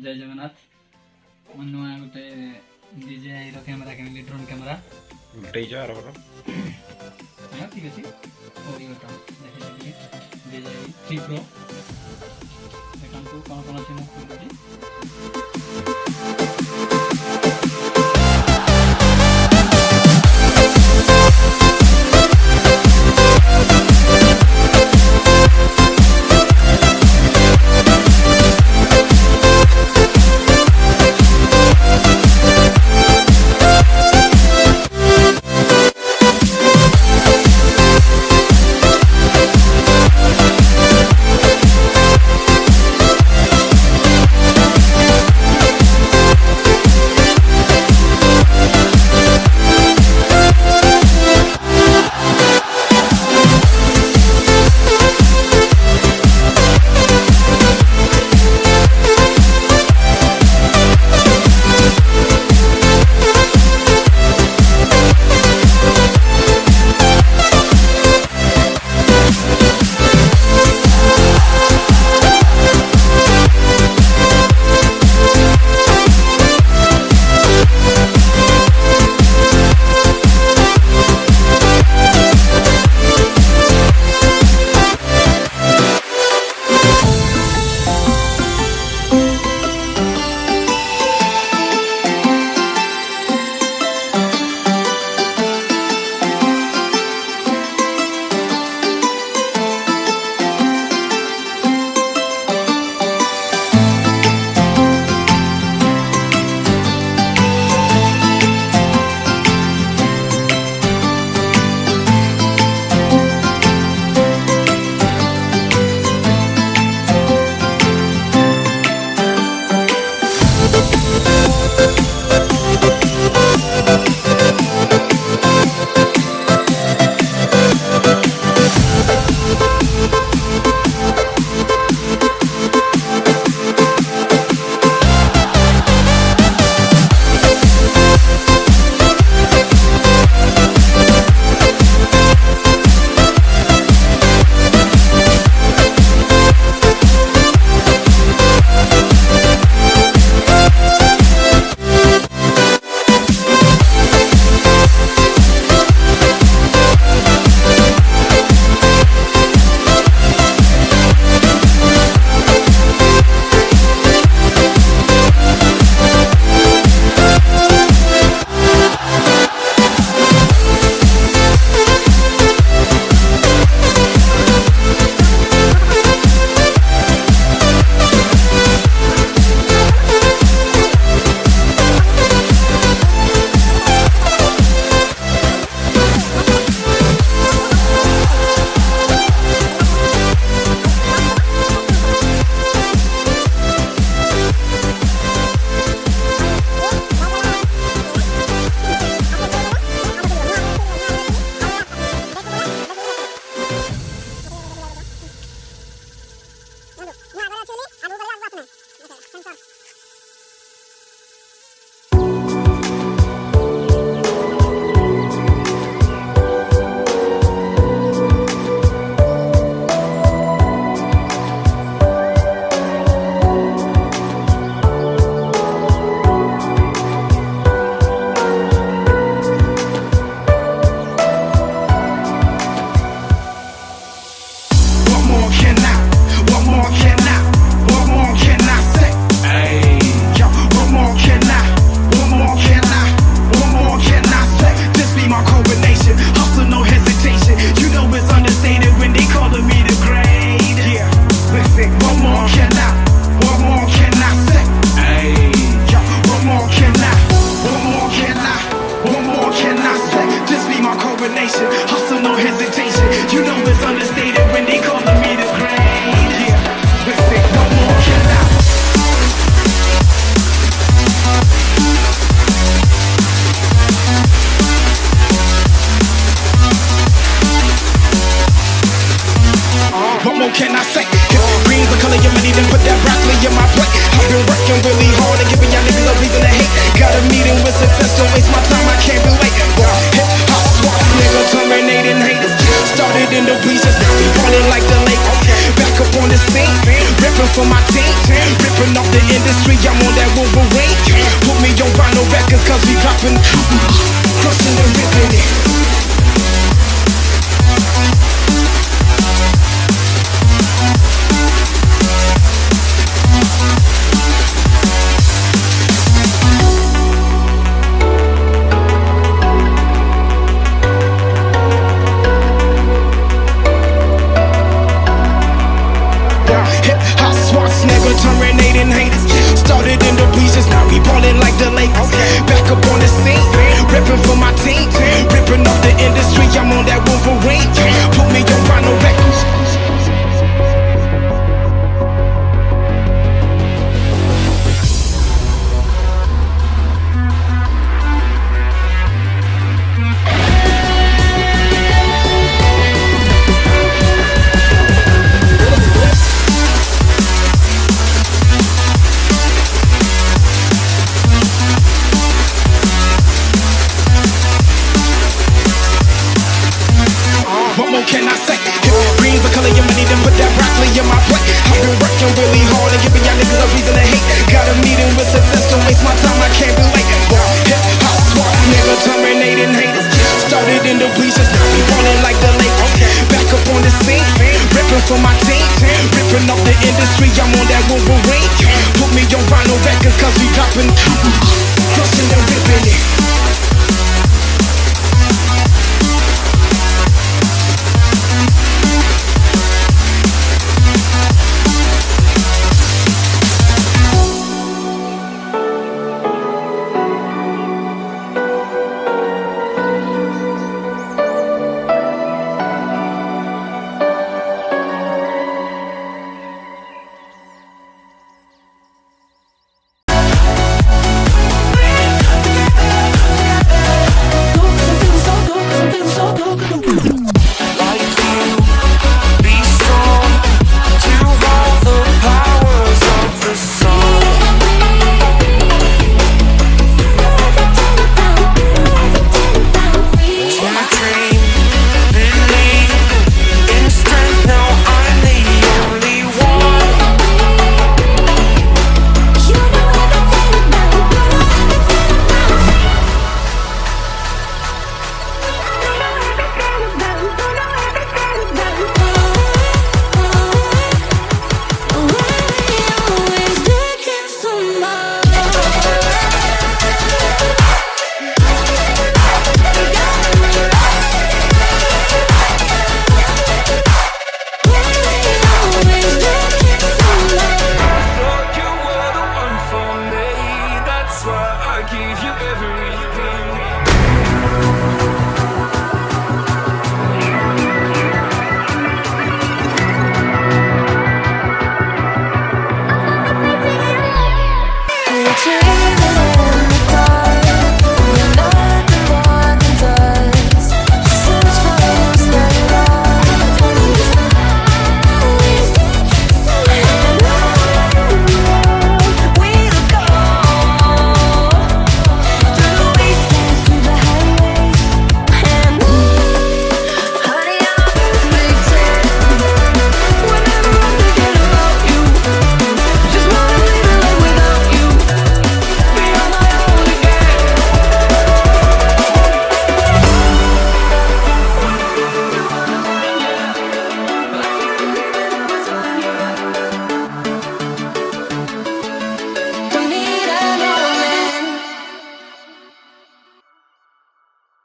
जय जगन्नाथ मन नुआ गोटे DJI रो कैमरा किनली ड्रोन कैमरा उल्टे जा रहा हां ठीक अछि ओरी गोटा देखि DJI 3 Pro देखंतु कोन कोन अछि मु खोलि can I say? Green's the color of your money, then put that broccoli in my plate. I've been working really hard and giving y'all niggas a reason to hate. Got a meeting with success, don't waste my time, I can't relate. Hip hop swap, nigga, terminating haters. Started in the bleachers, we ballin' like the Lakers. Back up on the scene, ripping for my team, ripping off the industry, I'm on that Wolverine. Put me on vinyl records cause we dropping, crushing and ripping it. Terminating haters, started in the bleachers, now we ballin' like the Lakers. Back up on the scene, ripping for my team, ripping up the industry. I'm on that Wolverine. Put me on vinyl records. What more can I say? Green's the color of money, then put that broccoli in my plate. I've been working really hard and giving y'all niggas a reason to hate. Got a meeting with success, don't waste my time, I can't be late. Hip hop swap, nigga, terminating haters. Started in the bleachers, now we ballin' like the Lakers. Back up on the scene, ripping for my team, ripping up the industry. I'm on that Wolverine. Put me on vinyl records cause we dropping.